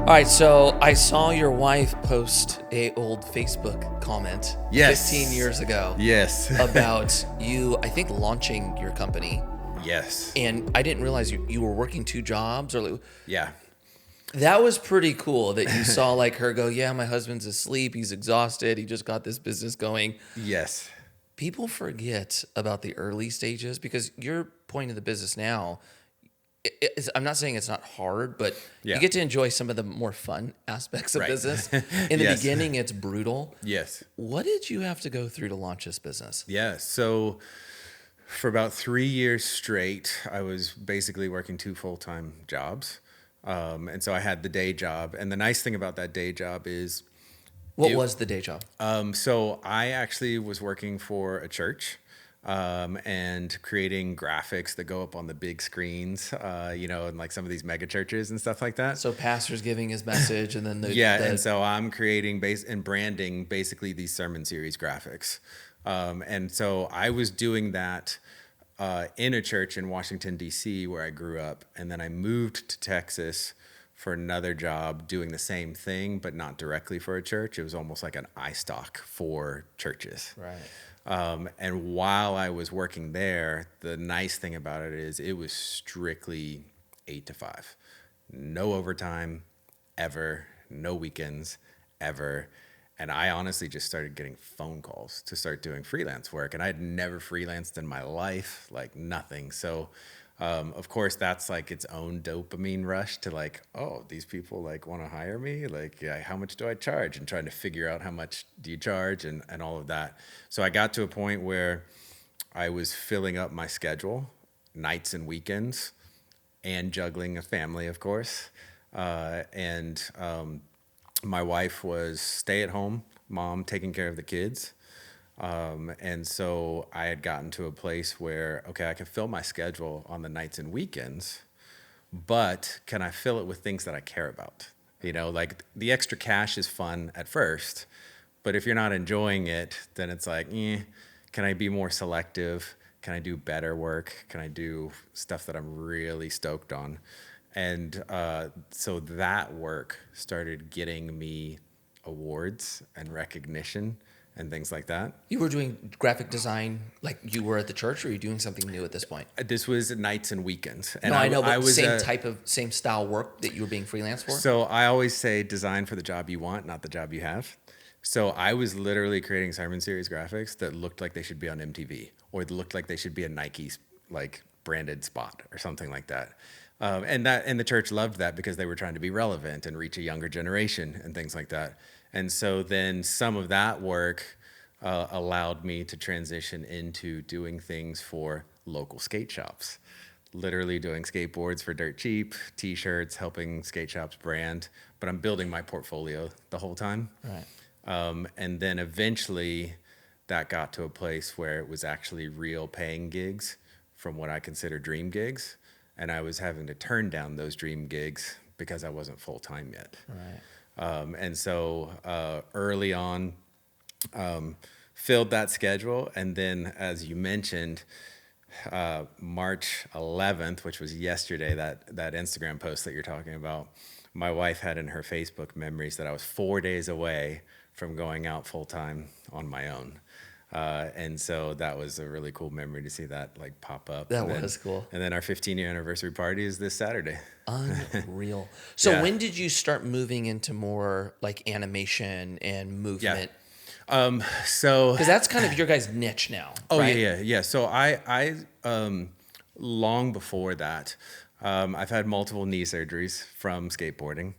All right, so I saw your wife post a old Facebook comment Yes. 15 years ago Yes. about you, I think, launching your company. Yes. And I didn't realize you were working two jobs. Yeah. That was pretty cool that you saw like her go, yeah, my husband's asleep. He's exhausted. He just got this business going. Yes. People forget about the early stages because your point of the business now, I'm not saying it's not hard, but Yeah. you get to enjoy some of the more fun aspects of Right. business. In the Yes. beginning, it's brutal. Yes. What did you have to go through to launch this business? Yeah. So for about 3 years straight, I was basically working two full-time jobs. And so I had the day job. And the nice thing about that day job is, What was the day job? so I actually was working for a church. And creating graphics that go up on the big screens, in like some of these mega churches and stuff like that. So pastor's giving his message, and then And so I'm creating and branding basically these sermon series graphics. And so I was doing that in a church in Washington, D.C., where I grew up. And then I moved to Texas for another job doing the same thing, but not directly for a church. It was almost like an iStock for churches. Right. And while I was working there, the nice thing about it is it was strictly 8 to 5. No overtime, ever. No weekends, ever. And I honestly just started getting phone calls to start doing freelance work. And I had never freelanced in my life, like nothing. So, of course, that's like its own dopamine rush to like, oh, these people like want to hire me. Like, yeah, how much do I charge? And trying to figure out how much do you charge and all of that. So I got to a point where I was filling up my schedule, nights and weekends, and juggling a family, of course. My wife was stay-at-home mom taking care of the kids. And so I had gotten to a place where, okay, I can fill my schedule on the nights and weekends, but can I fill it with things that I care about? Like the extra cash is fun at first, but if you're not enjoying it, then it's like, can I be more selective? Can I do better work? Can I do stuff that I'm really stoked on? And so that work started getting me awards and recognition and things like that. You were doing graphic design like you were at the church, or are you doing something new at this point? This was nights and weekends. And No, I know, but I was same style work that you were being freelance for? So I always say design for the job you want, not the job you have. So I was literally creating sermon series graphics that looked like they should be on MTV, or looked like they should be a Nike like branded spot or something like that. And the church loved that because they were trying to be relevant and reach a younger generation and things like that. And so then some of that work allowed me to transition into doing things for local skate shops, literally doing skateboards for dirt cheap, T-shirts, helping skate shops brand. But I'm building my portfolio the whole time. Right. And then eventually that got to a place where it was actually real paying gigs from what I consider dream gigs. And I was having to turn down those dream gigs because I wasn't full time yet. Right. And so early on, filled that schedule. And then, as you mentioned, March 11th, which was yesterday, that Instagram post that you're talking about, my wife had in her Facebook memories that I was 4 days away from going out full time on my own. And so that was a really cool memory to see that like pop up. That was cool. And then our 15-year anniversary party is this Saturday. Unreal. So Yeah. when did you start moving into more like animation and movement? So Because that's kind of your guys' niche now. Oh, right? yeah. So I long before that, I've had multiple knee surgeries from skateboarding.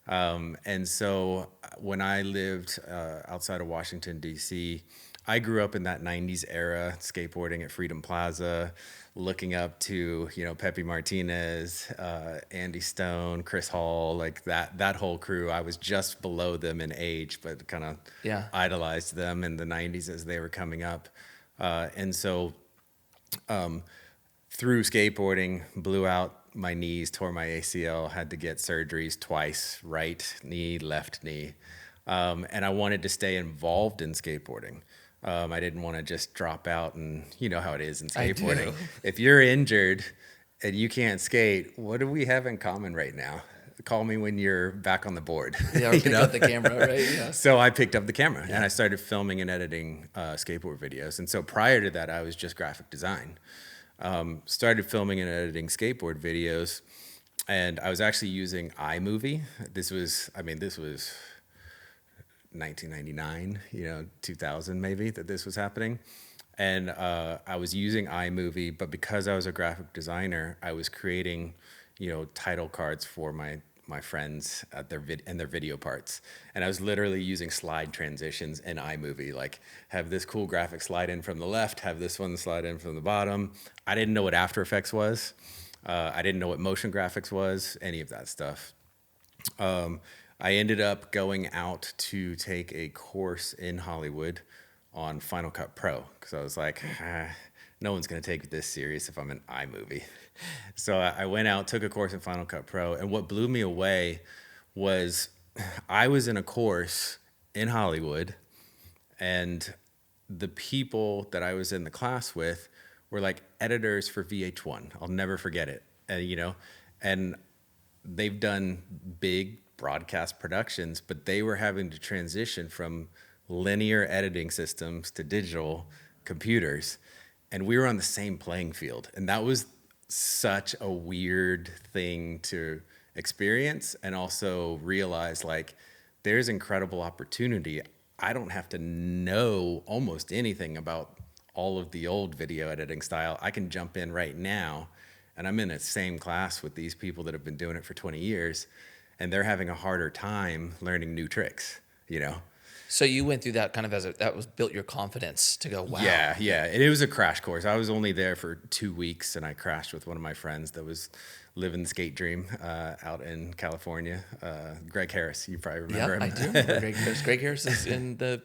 And so when I lived outside of Washington, D.C., I grew up in that 90s era, skateboarding at Freedom Plaza, looking up to, Pepe Martinez, Andy Stone, Chris Hall, like that whole crew. I was just below them in age, but kind of idolized them in the 90s as they were coming up. And so through skateboarding, blew out my knees, tore my ACL, had to get surgeries twice, right knee, left knee. And I wanted to stay involved in skateboarding. I didn't want to just drop out, and you know how it is in skateboarding. If you're injured and you can't skate, what do we have in common right now? Call me when you're back on the board. Yeah, or pick up the camera, right? Yeah. So I picked up the camera and I started filming and editing skateboard videos. And so prior to that, I was just graphic design. Started filming and editing skateboard videos, and I was actually using iMovie. This was 1999, 2000 maybe, that this was happening. And I was using iMovie, but because I was a graphic designer, I was creating, title cards for my friends at their video parts. And I was literally using slide transitions in iMovie, like have this cool graphic slide in from the left, have this one slide in from the bottom. I didn't know what After Effects was. I didn't know what motion graphics was, any of that stuff. I ended up going out to take a course in Hollywood on Final Cut Pro, because I was like, no one's going to take this serious if I'm in iMovie. So I went out, took a course in Final Cut Pro, and what blew me away was I was in a course in Hollywood, and the people that I was in the class with were like editors for VH1. I'll never forget it. And they've done big broadcast productions, but they were having to transition from linear editing systems to digital computers. And we were on the same playing field. And that was such a weird thing to experience, and also realize like there's incredible opportunity. I don't have to know almost anything about all of the old video editing style. I can jump in right now, and I'm in the same class with these people that have been doing it for 20 years, and they're having a harder time learning new tricks, So you went through that kind of that was built your confidence to go, wow. Yeah. And it was a crash course. I was only there for 2 weeks, and I crashed with one of my friends that was living the skate dream out in California. Greg Harris, you probably remember him. I do remember Greg Harris. Greg Harris is in the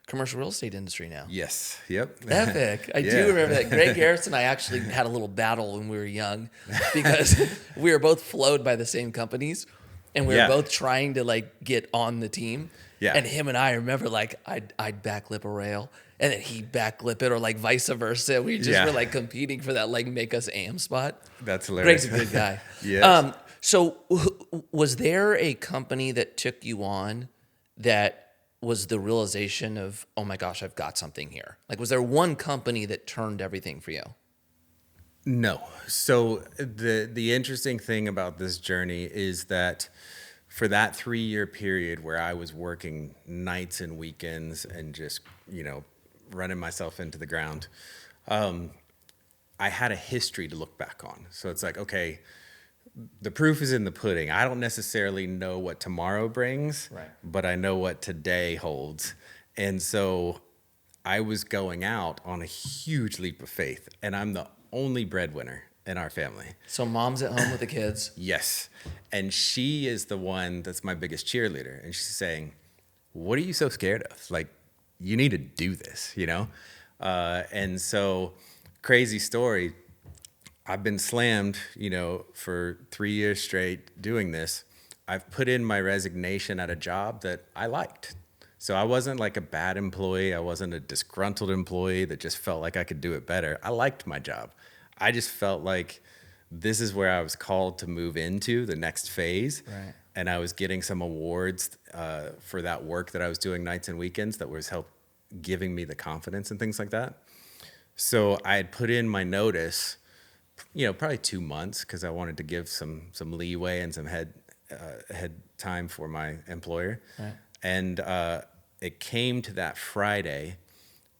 commercial real estate industry now. Yes. Yep. Epic. I do remember that. Greg Harris and I actually had a little battle when we were young, because we were both flowed by the same companies, and we were both trying to like get on the team. Yeah. And him and I remember like I'd backlip a rail, and then he'd backlip it, or like vice versa. We just were like competing for that like make us AM spot. That's hilarious. Greg's a good guy. Yes. So was there a company that took you on that was the realization of, oh my gosh, I've got something here? Like, was there one company that turned everything for you? No. So the interesting thing about this journey is that for that 3-year period where I was working nights and weekends and just, running myself into the ground, I had a history to look back on. So it's like, okay, the proof is in the pudding. I don't necessarily know what tomorrow brings, right, but I know what today holds. And so I was going out on a huge leap of faith, and I'm the only breadwinner in our family. So mom's at home with the kids. Yes. And she is the one that's my biggest cheerleader. And she's saying, what are you so scared of? Like, you need to do this, And so, crazy story, I've been slammed, for 3 years straight doing this. I've put in my resignation at a job that I liked. So I wasn't like a bad employee. I wasn't a disgruntled employee that just felt like I could do it better. I liked my job. I just felt like this is where I was called to move into the next phase. Right. And I was getting some awards for that work that I was doing nights and weekends that was giving me the confidence and things like that. So I had put in my notice, probably 2 months, because I wanted to give some leeway and some head time for my employer. Right. And it came to that Friday.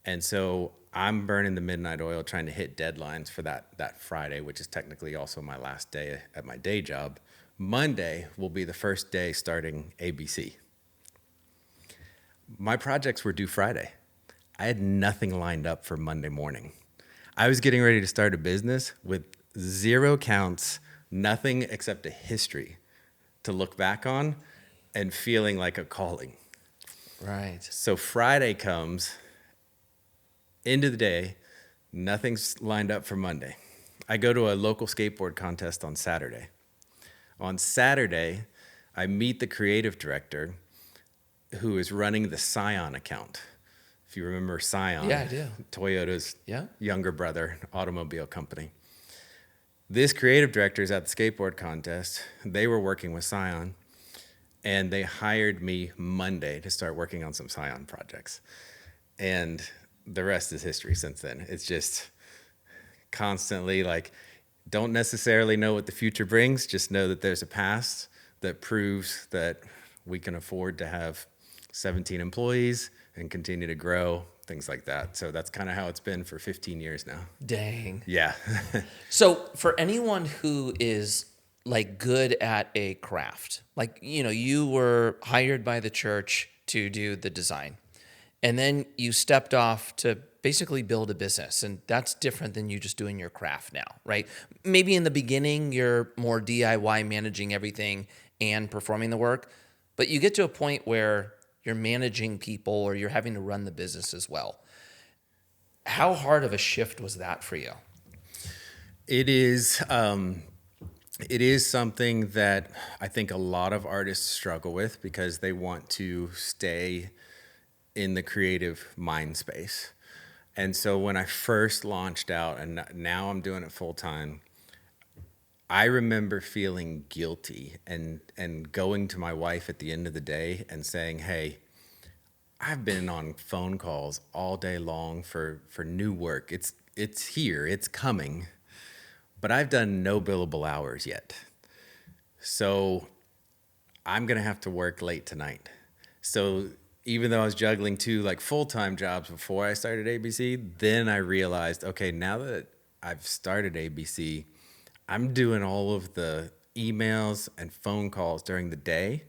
And so I'm burning the midnight oil trying to hit deadlines for that Friday, which is technically also my last day at my day job. Monday will be the first day starting ABC. My projects were due Friday. I had nothing lined up for Monday morning. I was getting ready to start a business with 0 counts, nothing except a history to look back on and feeling like a calling. Right. So Friday comes, end of the day, nothing's lined up for Monday. I go to a local skateboard contest on Saturday. On Saturday, I meet the creative director who is running the Scion account. If you remember Scion. Yeah, I do. Toyota's younger brother, automobile company. This creative director is at the skateboard contest. They were working with Scion, and they hired me Monday to start working on some Scion projects. And the rest is history since then. It's just constantly like, don't necessarily know what the future brings, just know that there's a past that proves that we can afford to have 17 employees and continue to grow, things like that. So that's kind of how it's been for 15 years now. Dang. Yeah. So for anyone who is like good at a craft, like, you know, you were hired by the church to do the design, and then you stepped off to basically build a business. And that's different than you just doing your craft now, right? Maybe in the beginning, you're more DIY, managing everything and performing the work, but you get to a point where you're managing people or you're having to run the business as well. How hard of a shift was that for you? It is something that I think a lot of artists struggle with because they want to stay in the creative mind space. And so when I first launched out, and now I'm doing it full time, I remember feeling guilty and going to my wife at the end of the day and saying, hey, I've been on phone calls all day long for new work. It's here, it's coming, but I've done no billable hours yet. So I'm gonna have to work late tonight. So even though I was juggling two like full-time jobs before I started ABC, then I realized, okay, now that I've started ABC, I'm doing all of the emails and phone calls during the day,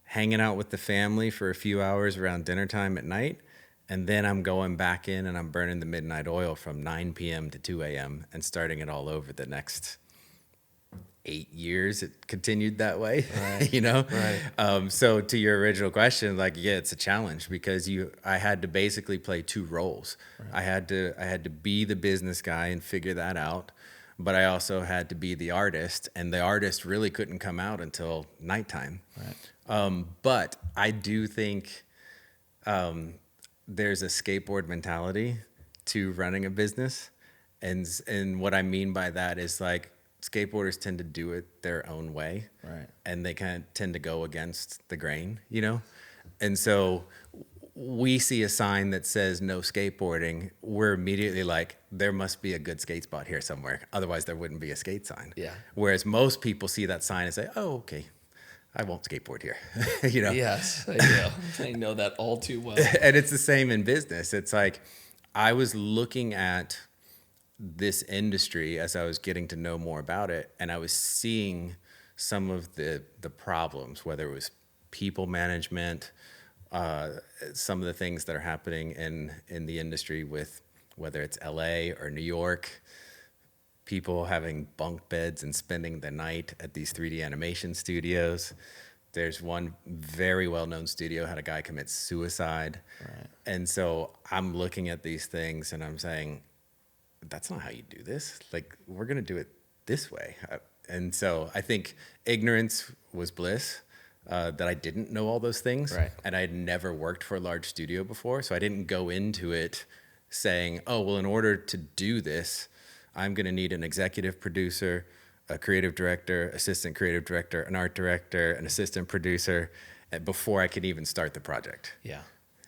hanging out with the family for a few hours around dinner time at night, and then I'm going back in and I'm burning the midnight oil from 9 p.m. to 2 a.m. and starting it all over the next 8 years. It continued that way, right. you know? Right. So to your original question, like, yeah, it's a challenge because I had to basically play two roles. Right. I had to be the business guy and figure that out, but I also had to be the artist, and the artist really couldn't come out until nighttime. Right. But I do think there's a skateboard mentality to running a business, and what I mean by that is like, skateboarders tend to do it their own way, right? And they kind of tend to go against the grain, you know? And so we see a sign that says no skateboarding, we're immediately like, there must be a good skate spot here somewhere. Otherwise, there wouldn't be a skate sign. Yeah. Whereas most people see that sign and say, oh, okay, I won't skateboard here, you know? Yes, I do. I know that all too well. And it's the same in business. It's like, I was looking at this industry as I was getting to know more about it, and I was seeing some of the problems, whether it was people management, some of the things that are happening in the industry with whether it's LA or New York, people having bunk beds and spending the night at these 3D animation studios. There's one very well-known studio had a guy commit suicide. Right. And so I'm looking at these things and I'm saying, that's not how you do this. Like, we're going to do it this way. And so I think ignorance was bliss, that I didn't know all those things. Right. And I had never worked for a large studio before. So I didn't go into it saying, oh, well, in order to do this, I'm going to need an executive producer, a creative director, assistant creative director, an art director, an assistant producer, before I could even start the project. Yeah.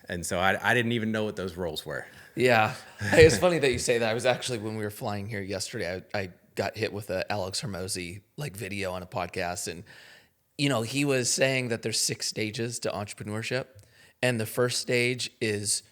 And so I didn't even know what those roles were. Yeah. Hey, it's funny that you say that. I was actually, when we were flying here yesterday, I got hit with a Alex Hormozy like video on a podcast. And, you know, he was saying that there's 6 stages to entrepreneurship. And the first stage is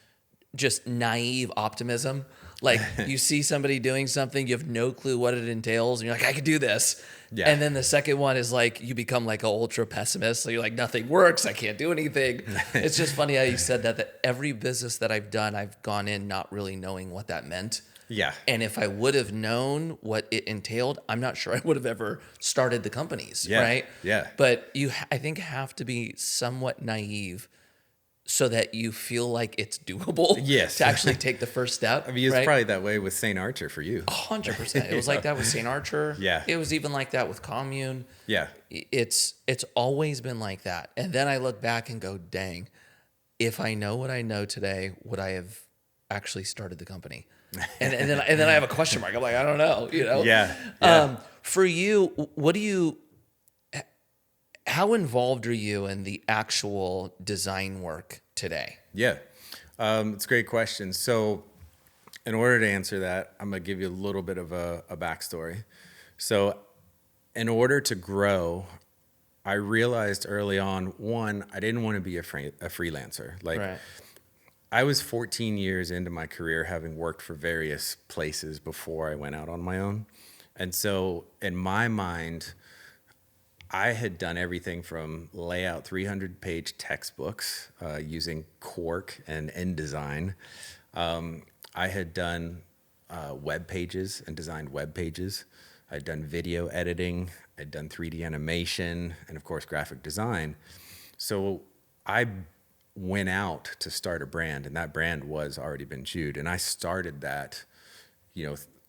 just naive optimism. Like, you see somebody doing something, you have no clue what it entails, and you're like, I could do this. Yeah. And then the second one is like, you become like an ultra pessimist. So you're like, nothing works. I can't do anything. It's just funny how you said that every business that I've done, I've gone in not really knowing what that meant. Yeah. And if I would have known what it entailed, I'm not sure I would have ever started the companies. Yeah. Right. Yeah. But you, I think, have to be somewhat naive so that you feel like it's doable. Yes. To actually take the first step. I mean, it's probably that way with St. Archer for you. 100%. It was like that with St. Archer. Yeah. It was even like that with Commune. Yeah. It's always been like that. And then I look back and go, dang, if I know what I know today, would I have actually started the company? And then I have a question mark. I'm like, I don't know, you know? Yeah. For you, how involved are you in the actual design work today? Yeah. It's a great question. So in order to answer that, I'm going to give you a little bit of a backstory. So in order to grow, I realized early on, one, I didn't want to be a freelancer. Like, Right. I was 14 years into my career, having worked for various places before I went out on my own. And so in my mind, I had done everything from lay out 300-page textbooks using Quark and InDesign. I had done web pages and designed web pages. I'd done video editing. I'd done 3D animation and, of course, graphic design. So I went out to start a brand, and that brand was already been chewed. And I started that,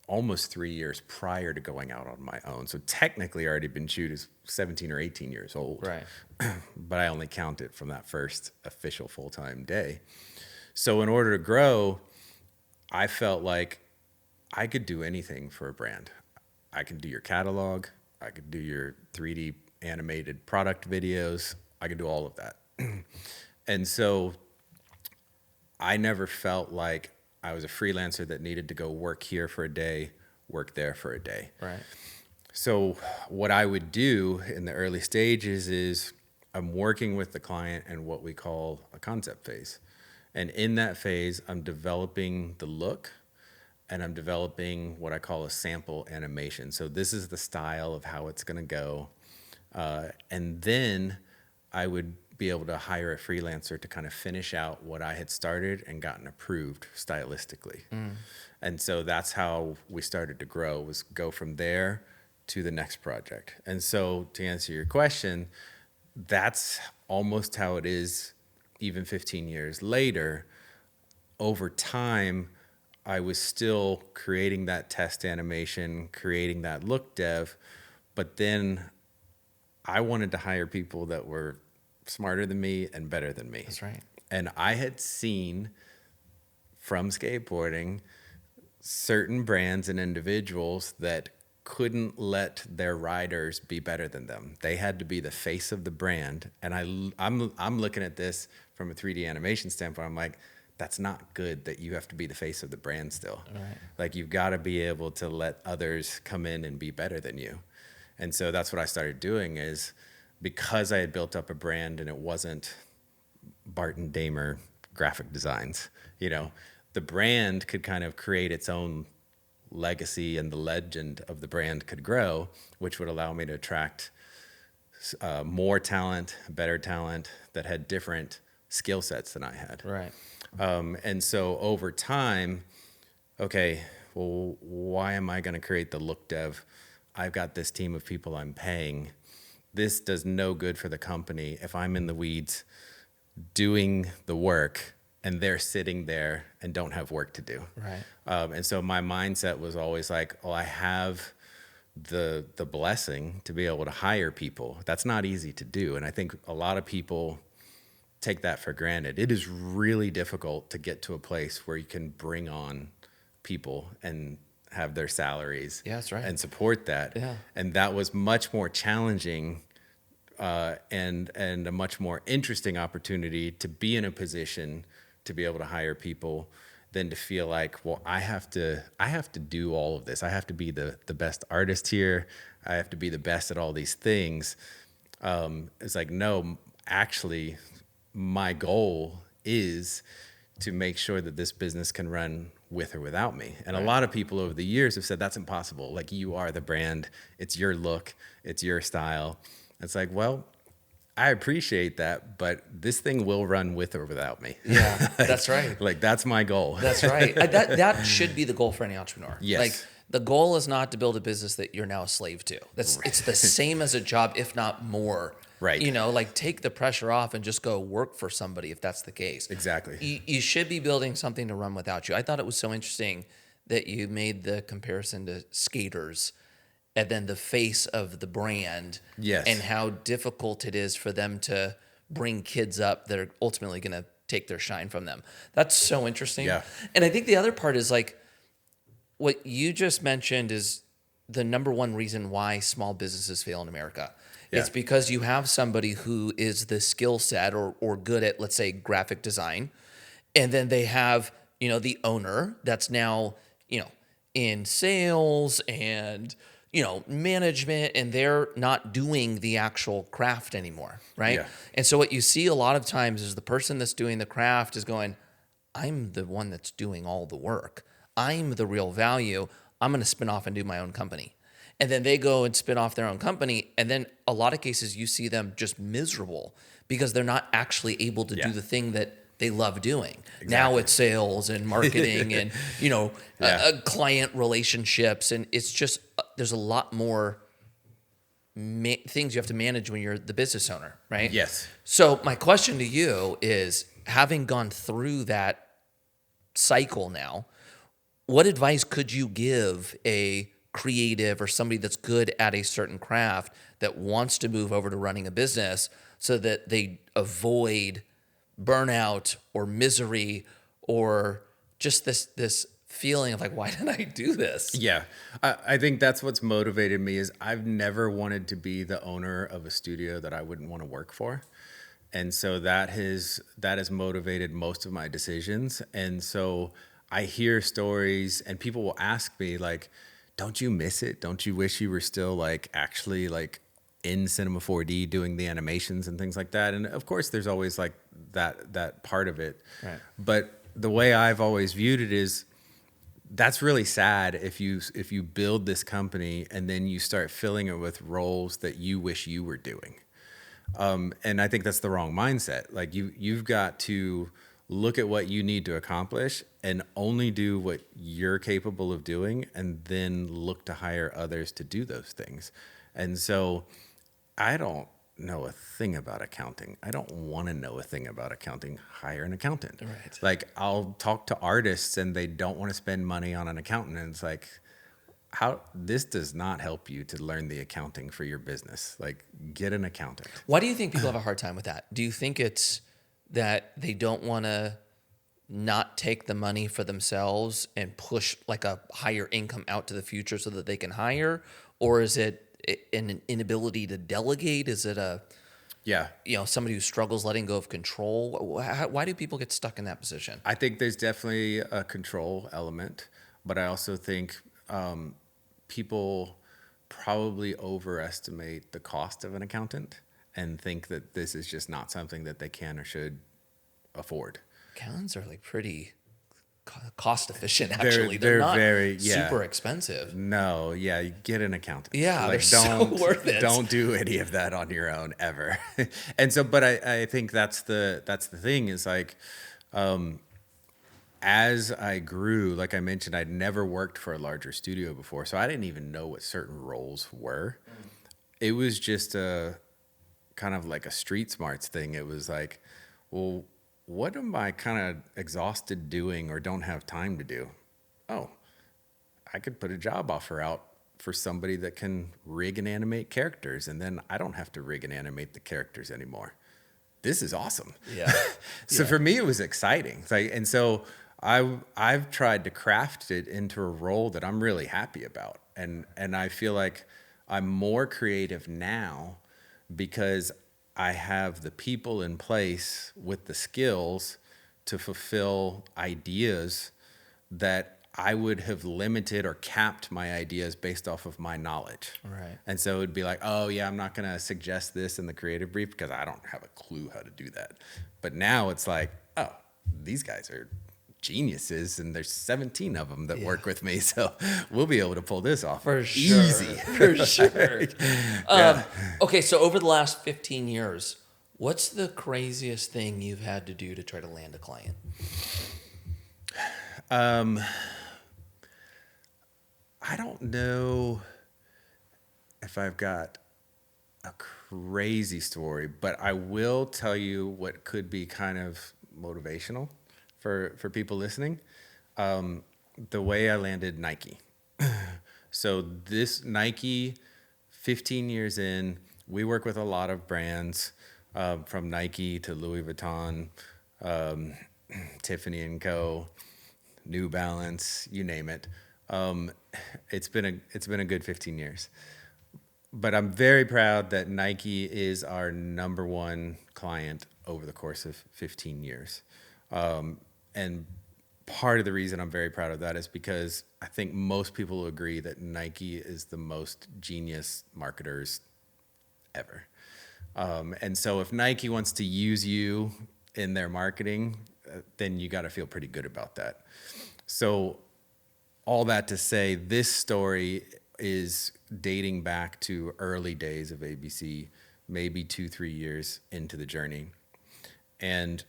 almost 3 years prior to going out on my own. So technically already been chewed as 17 or 18 years old. Right. But I only count it from that first official full-time day. So in order to grow, I felt like I could do anything for a brand. I could do your catalog. I could do your 3D animated product videos. I could do all of that. And so I never felt like I was a freelancer that needed to go work here for a day, work there for a day. Right. So what I would do in the early stages is I'm working with the client in what we call a concept phase. And in that phase, I'm developing the look and I'm developing what I call a sample animation. So this is the style of how it's going to go. And then I would be able to hire a freelancer to kind of finish out what I had started and gotten approved stylistically. And so that's how we started to grow, was go from there to the next project. And so to answer your question, that's almost how it is even 15 years later. Over time, I was still creating that test animation, creating that look dev, but then I wanted to hire people that were smarter than me and better than me. That's right. And I had seen from skateboarding certain brands and individuals that couldn't let their riders be better than them. They had to be the face of the brand. And I'm looking at this from a 3D animation standpoint. I'm like, that's not good that you have to be the face of the brand still. Right. Like, you've got to be able to let others come in and be better than you. And so that's what I started doing, is because I had built up a brand and it wasn't Barton Damer graphic designs, the brand could kind of create its own legacy and the legend of the brand could grow, which would allow me to attract more talent, better talent that had different skill sets than I had. Right. And so over time, okay, well, why am I going to create the look dev? I've got this team of people I'm paying. This does no good for the company if I'm in the weeds doing the work and they're sitting there and don't have work to do. Right. And so my mindset was always like, oh, I have the blessing to be able to hire people. That's not easy to do. And I think a lot of people take that for granted. It is really difficult to get to a place where you can bring on people and have their salaries. Yeah, that's right. And support that. Yeah. And that was much more challenging and a much more interesting opportunity to be in a position to be able to hire people than to feel like, well, I have to do all of this. I have to be the best artist here. I have to be the best at all these things. It's like, no, actually, my goal is to make sure that this business can run with or without me. And a lot of people over the years have said, that's impossible. Like, you are the brand. It's your look. It's your style. It's like, well, I appreciate that, but this thing will run with or without me. Yeah, that's right. Like, that's my goal. That's right. That should be the goal for any entrepreneur. Yes. Like, the goal is not to build a business that you're now a slave to. It's the same as a job, if not more. Right. Like, take the pressure off and just go work for somebody if that's the case. Exactly. You should be building something to run without you. I thought it was so interesting that you made the comparison to skaters and then the face of the brand. Yes. And how difficult it is for them to bring kids up that are ultimately going to take their shine from them. That's so interesting. Yeah. And I think the other part is, like, what you just mentioned is the number one reason why small businesses fail in America. Yeah. It's because you have somebody who is the skill set or good at, let's say, graphic design. And then they have, the owner that's now, in sales and, management, and they're not doing the actual craft anymore, right? Yeah. And so what you see a lot of times is the person that's doing the craft is going, I'm the one that's doing all the work. I'm the real value. I'm going to spin off and do my own company. And then they go and spin off their own company. And then a lot of cases you see them just miserable because they're not actually able to do the thing that they love doing. Exactly. Now it's sales and marketing and, client relationships. And it's just, there's a lot more things you have to manage when you're the business owner, right? Yes. So my question to you is, having gone through that cycle now, what advice could you give a creative or somebody that's good at a certain craft that wants to move over to running a business so that they avoid burnout or misery or just this feeling of like, why did I do this? Yeah. I think that's what's motivated me is I've never wanted to be the owner of a studio that I wouldn't want to work for. And so that has motivated most of my decisions. And so I hear stories and people will ask me like, don't you miss it? Don't you wish you were still like actually like in Cinema 4D doing the animations and things like that? And of course there's always like that part of it. Right. But the way I've always viewed it is that's really sad if you build this company and then you start filling it with roles that you wish you were doing. And I think that's the wrong mindset. Like you've got to look at what you need to accomplish and only do what you're capable of doing and then look to hire others to do those things. And so I don't know a thing about accounting. I don't want to know a thing about accounting. Hire an accountant. Right. Like I'll talk to artists and they don't want to spend money on an accountant. And it's like, this does not help you to learn the accounting for your business. Like get an accountant. Why do you think people have a hard time with that? Do you think it's that they don't want to not take the money for themselves and push like a higher income out to the future so that they can hire? Or is it an inability to delegate? Is it somebody who struggles letting go of control? Why do people get stuck in that position? I think there's definitely a control element, but I also think people probably overestimate the cost of an accountant and think that this is just not something that they can or should afford. Accountants are like pretty cost efficient, actually. They're not very super expensive. No, yeah, you get an accountant. Yeah, like, so worth it. Don't do any of that on your own ever. And so, but I think that's the thing is like, as I grew, like I mentioned, I'd never worked for a larger studio before, so I didn't even know what certain roles were. It was just a kind of like a street smarts thing. It was like, well, what am I kind of exhausted doing or don't have time to do? Oh, I could put a job offer out for somebody that can rig and animate characters, and then I don't have to rig and animate the characters anymore. This is awesome. Yeah. So for me, it was exciting. And so I've tried to craft it into a role that I'm really happy about. And I feel like I'm more creative now because I have the people in place with the skills to fulfill ideas that I would have limited or capped my ideas based off of my knowledge. Right. And so it'd be like, oh yeah, I'm not going to suggest this in the creative brief because I don't have a clue how to do that. But now it's like, oh, these guys are geniuses and there's 17 of them that work with me, so we'll be able to pull this off for sure. Easy. For sure. Okay, so over the last 15 years, what's the craziest thing you've had to do to try to land a client? I don't know if I've got a crazy story, but I will tell you what could be kind of motivational for people listening. The way I landed Nike. So this Nike, 15 years in, we work with a lot of brands, from Nike to Louis Vuitton, Tiffany Co, New Balance, you name it. It's been a good 15 years. But I'm very proud that Nike is our number one client over the course of 15 years. And part of the reason I'm very proud of that is because I think most people will agree that Nike is the most genius marketers ever. And so if Nike wants to use you in their marketing, then you got to feel pretty good about that. So all that to say, this story is dating back to early days of ABC, maybe 2-3 years into the journey. And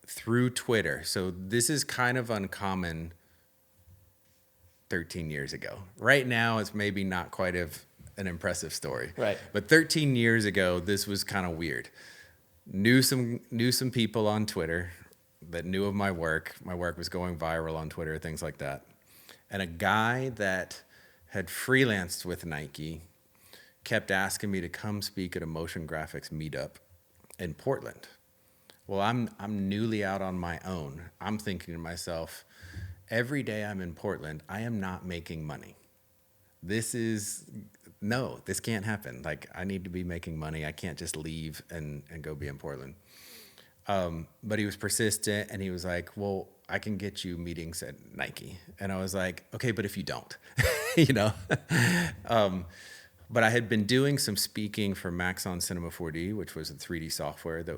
through Twitter, so this is kind of uncommon 13 years ago. Right now, it's maybe not quite an impressive story. Right. But 13 years ago, this was kind of weird. Knew some people on Twitter that knew of my work. My work was going viral on Twitter, things like that. And a guy that had freelanced with Nike kept asking me to come speak at a motion graphics meetup in Portland. Well, I'm newly out on my own. I'm thinking to myself, every day I'm in Portland, I am not making money. This can't happen. Like, I need to be making money. I can't just leave and go be in Portland. But he was persistent, and he was like, well, I can get you meetings at Nike. And I was like, okay, but if you don't, you know? But I had been doing some speaking for Maxon Cinema 4D, which was a 3D software that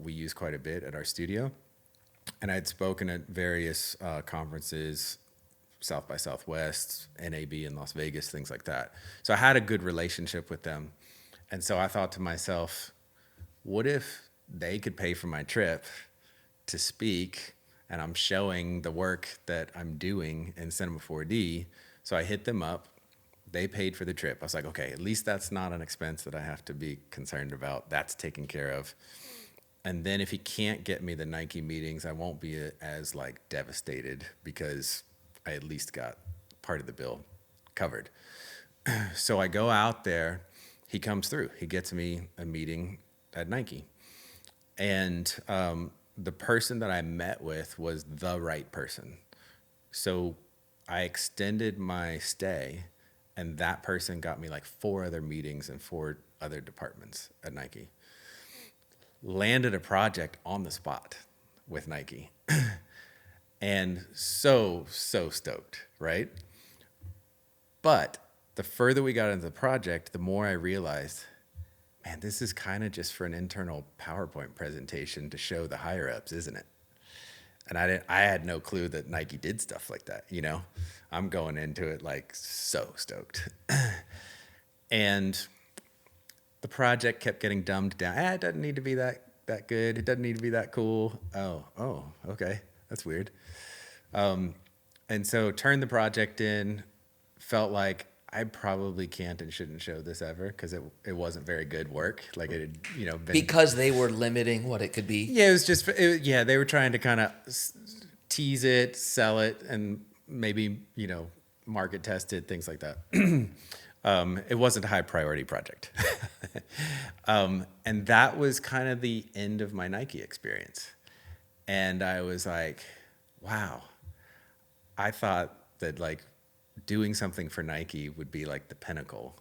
we use quite a bit at our studio. And I had spoken at various conferences, South by Southwest, NAB in Las Vegas, things like that. So I had a good relationship with them. And so I thought to myself, what if they could pay for my trip to speak, and I'm showing the work that I'm doing in Cinema 4D? So I hit them up. They paid for the trip. I was like, okay, at least that's not an expense that I have to be concerned about. That's taken care of. And then if he can't get me the Nike meetings, I won't be as like devastated because I at least got part of the bill covered. So I go out there. He comes through. He gets me a meeting at Nike. And the person that I met with was the right person. So I extended my stay, and that person got me like 4 other meetings in 4 other departments at Nike. Landed a project on the spot with Nike. And so stoked, right? But the further we got into the project, the more I realized, man, this is kind of just for an internal PowerPoint presentation to show the higher ups, isn't it? And I had no clue that Nike did stuff like that, you know? I'm going into it like so stoked. And the project kept getting dumbed down. It doesn't need to be that good. It doesn't need to be that cool. Oh, okay. That's weird. And so turned the project in, felt like I probably can't and shouldn't show this ever because it wasn't very good work. Like it had, been, because they were limiting what it could be. Yeah, it was just they were trying to kind of tease it, sell it, and maybe market test it, things like that. It wasn't a high priority project, and that was kind of the end of my Nike experience. And I was like, wow, I thought that like doing something for Nike would be like the pinnacle,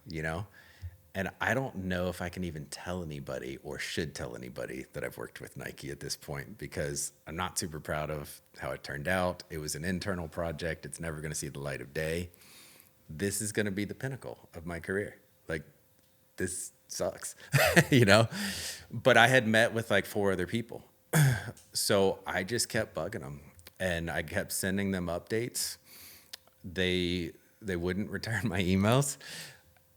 And I don't know if I can even tell anybody or should tell anybody that I've worked with Nike at this point because I'm not super proud of how it turned out. It was an internal project. It's never going to see the light of day. This is going to be the pinnacle of my career. Like, this sucks, But I had met with like 4 other people. So I just kept bugging them and I kept sending them updates. They wouldn't return my emails.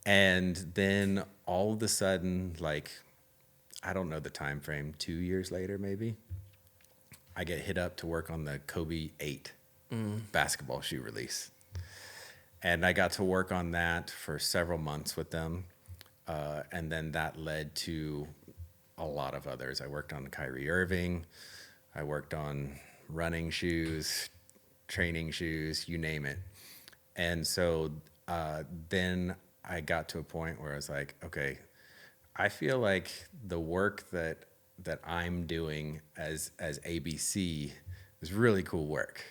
And then all of a sudden, like, I don't know the time frame, 2 years later, maybe, I get hit up to work on the Kobe 8 basketball shoe release. And I got to work on that for several months with them. And then that led to a lot of others. I worked on Kyrie Irving. I worked on running shoes, training shoes, you name it. And so then I got to a point where I was like, okay, I feel like the work that I'm doing as ABC is really cool work.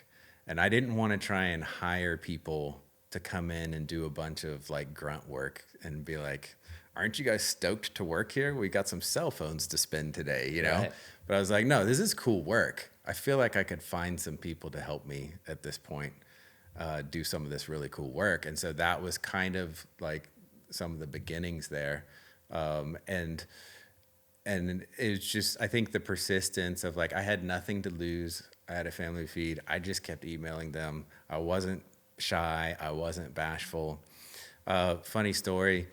And I didn't want to try and hire people to come in and do a bunch of like grunt work and be like, aren't you guys stoked to work here? We got some cell phones to spend today, you know? Right. But I was like, no, this is cool work. I feel like I could find some people to help me at this point do some of this really cool work. And so that was kind of like some of the beginnings there. And it's just, I think the persistence of like, I had nothing to lose. I had a family to feed. I just kept emailing them. I wasn't shy. I wasn't bashful. Funny story.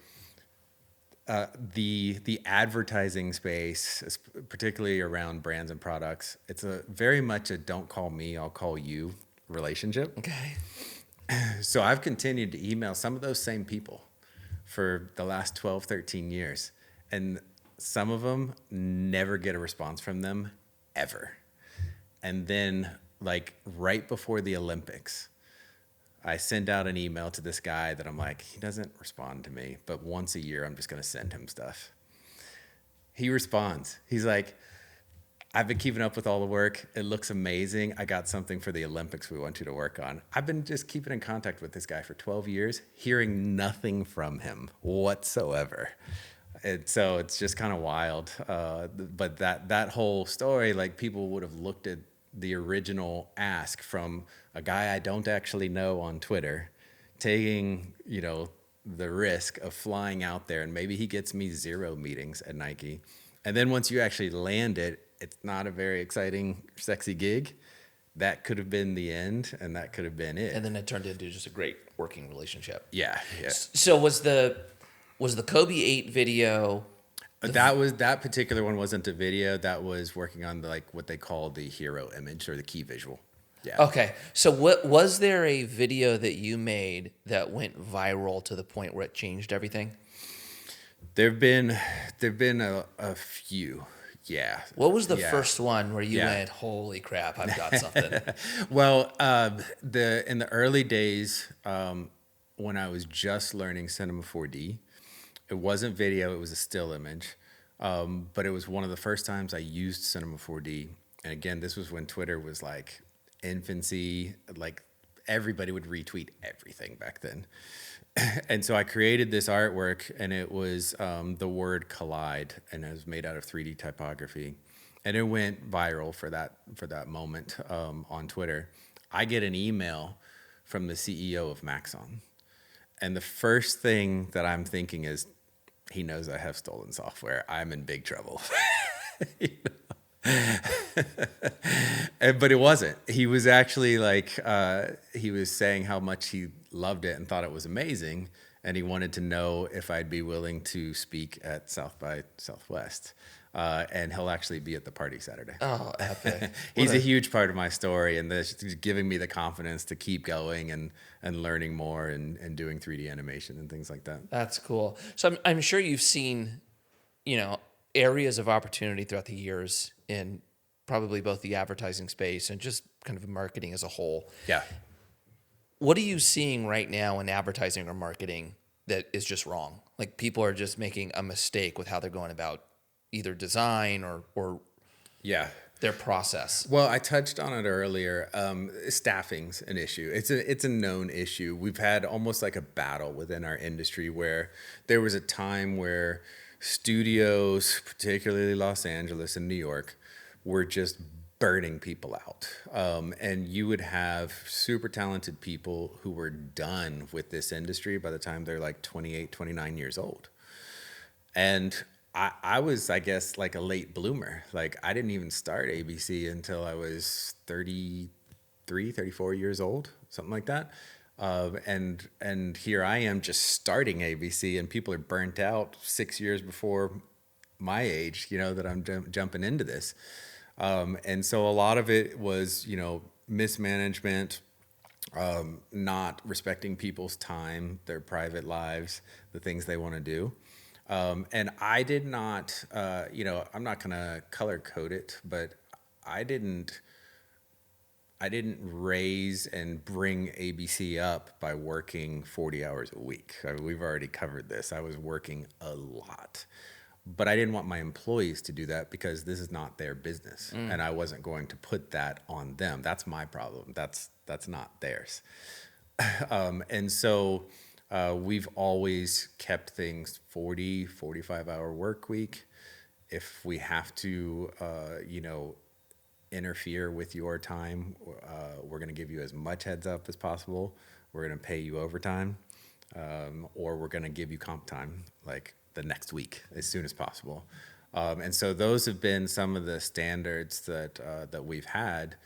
The advertising space, particularly around brands and products, it's a very much a don't call me, I'll call you relationship. Okay. So I've continued to email some of those same people for the last 12, 13 years. And some of them never get a response from them ever. And then like right before the Olympics, I send out an email to this guy that I'm like, he doesn't respond to me, but once a year, I'm just going to send him stuff. He responds. He's like, I've been keeping up with all the work. It looks amazing. I got something for the Olympics we want you to work on. I've been just keeping in contact with this guy for 12 years, hearing nothing from him whatsoever. And so it's just kind of wild. But that whole story, like people would have looked at the original ask from a guy I don't actually know on Twitter, taking, you know, the risk of flying out there, and maybe he gets me 0 meetings at Nike. And then once you actually land it, it's not a very exciting, sexy gig. That could have been the end, and that could have been it. And then it turned into just a great working relationship. Yeah. So was the Kobe 8 video? That particular one wasn't a video. That was working on the, like what they call the hero image or the key visual. Yeah. Okay. So was there a video that you made that went viral to the point where it changed everything? There've been a few. Yeah. What was the first one where you went, holy crap, I've got something? Well, in the early days, when I was just learning Cinema 4D, it wasn't video, it was a still image. But it was one of the first times I used Cinema 4D. And again, this was when Twitter was like infancy, like everybody would retweet everything back then. And so I created this artwork, and it was the word collide, and it was made out of 3D typography. And it went viral for that moment on Twitter. I get an email from the CEO of Maxon. And the first thing that I'm thinking is, he knows I have stolen software. I'm in big trouble. But it wasn't. He was actually like, he was saying how much he loved it and thought it was amazing. And he wanted to know if I'd be willing to speak at South by Southwest. And he'll actually be at the party Saturday. Oh, epic. He's a huge part of my story, and this is giving me the confidence to keep going and learning more and doing 3D animation and things like that. That's cool. So I'm sure you've seen, areas of opportunity throughout the years in probably both the advertising space and just kind of marketing as a whole. Yeah. What are you seeing right now in advertising or marketing that is just wrong? Like people are just making a mistake with how they're going about either design or their process. Well, I touched on it earlier. Staffing's an issue. It's a known issue. We've had almost like a battle within our industry where there was a time where studios, particularly Los Angeles and New York, were just burning people out. And you would have super talented people who were done with this industry by the time they're like 28, 29 years old. And I was, I guess, like a late bloomer. Like I didn't even start ABC until I was 33, 34 years old, something like that. And here I am just starting ABC, and people are burnt out 6 years before my age, that I'm jumping into this. And so a lot of it was, mismanagement, not respecting people's time, their private lives, the things they want to do. And I did not, I'm not going to color code it, but I didn't raise and bring ABC up by working 40 hours a week. I mean, we've already covered this. I was working a lot, but I didn't want my employees to do that because this is not their business. And I wasn't going to put that on them. That's my problem. That's not theirs. And so we've always kept things 40, 45-hour work week. If we have to, interfere with your time, we're going to give you as much heads up as possible. We're going to pay you overtime, or we're going to give you comp time like the next week as soon as possible. And so those have been some of the standards that we've had.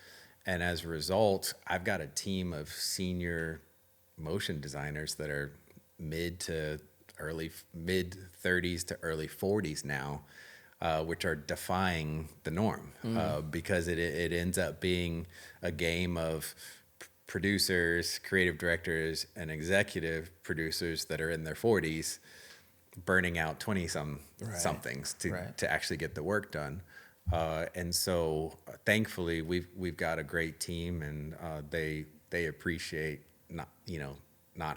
And as a result, I've got a team of senior motion designers that are mid 30s to early 40s now, which are defying the norm, because it ends up being a game of producers, creative directors, and executive producers that are in their 40s burning out 20-somethings to actually get the work done. And so thankfully we've got a great team, and they appreciate not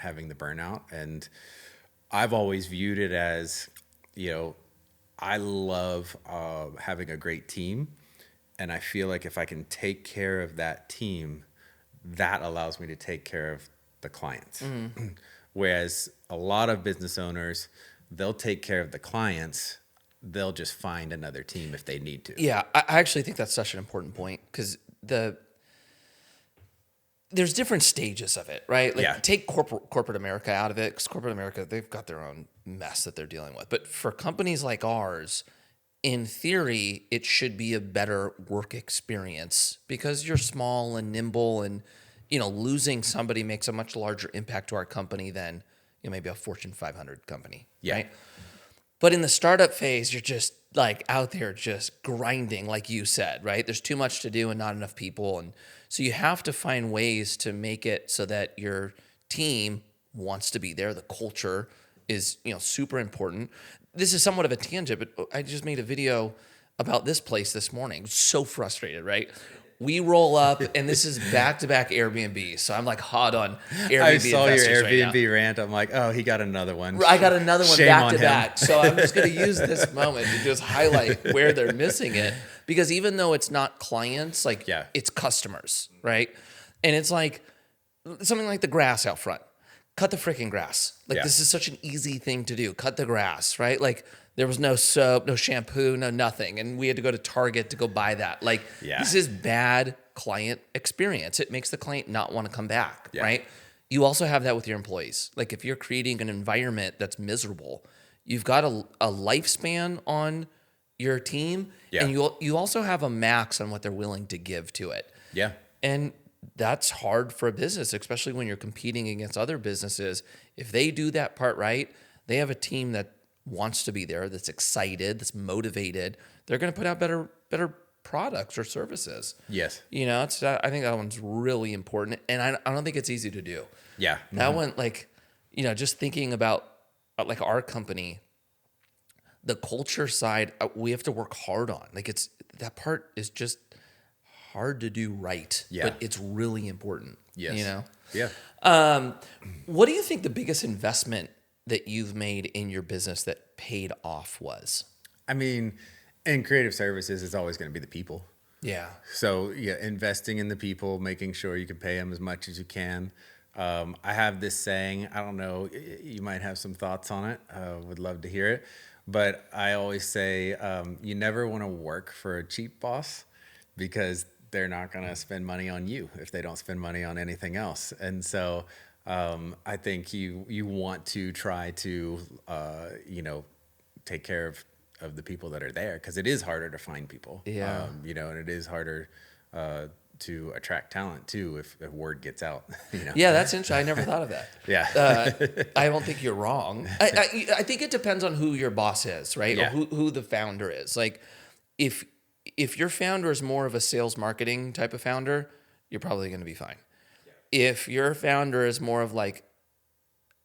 having the burnout. And I've always viewed it as, I love having a great team, and I feel like if I can take care of that team, that allows me to take care of the clients. Whereas a lot of business owners, they'll take care of the clients, they'll just find another team if they need to. Yeah, I actually think that's such an important point, because there's different stages of it, right? Like, take corporate America out of it, because corporate America, they've got their own mess that they're dealing with. But for companies like ours, in theory, it should be a better work experience because you're small and nimble, and losing somebody makes a much larger impact to our company than maybe a Fortune 500 company, right? But in the startup phase, you're just like out there just grinding, like you said, right? There's too much to do and not enough people. And so you have to find ways to make it so that your team wants to be there. The culture is, super important. This is somewhat of a tangent, but I just made a video about this place this morning. So frustrated, right? We roll up, and this is back-to-back Airbnb. So I'm like hot on Airbnb. I saw your Airbnb rant. I'm like, oh, he got another one. I got another one back-to-back. So I'm just going to use this moment to just highlight where they're missing it. Because even though it's not clients, it's customers, right? And it's like something like the grass out front. Cut the freaking grass. This is such an easy thing to do. Cut the grass, right? Like, there was no soap, no shampoo, no nothing. And we had to go to Target to go buy that. This is bad client experience. It makes the client not want to come back, right? You also have that with your employees. Like, if you're creating an environment that's miserable, you've got a lifespan on your team, and you also have a max on what they're willing to give to it. Yeah. And that's hard for a business, especially when you're competing against other businesses. If they do that part right, they have a team that wants to be there, that's excited, that's motivated. They're going to put out better products or services. Yes. I think that one's really important, and I don't think it's easy to do. Yeah. That one, just thinking about our company, the culture side, we have to work hard on. That part is just hard to do right, but it's really important. Yes. Yeah. What do you think the biggest investment that you've made in your business that paid off was? I mean, in creative services, it's always going to be the people. Yeah. So investing in the people, making sure you can pay them as much as you can. I have this saying, I don't know, you might have some thoughts on it. Would love to hear it. But I always say, you never want to work for a cheap boss, because they're not going to spend money on you if they don't spend money on anything else. And so I think you want to try to, take care of the people that are there, because it is harder to find people. Yeah. And it is harder to attract talent too if word gets out. Yeah, that's interesting. I never thought of that. Yeah. I don't think you're wrong. I think it depends on who your boss is, right? Yeah. Or who the founder is. Like, if your founder is more of a sales marketing type of founder, you're probably going to be fine. Yeah. If your founder is more of like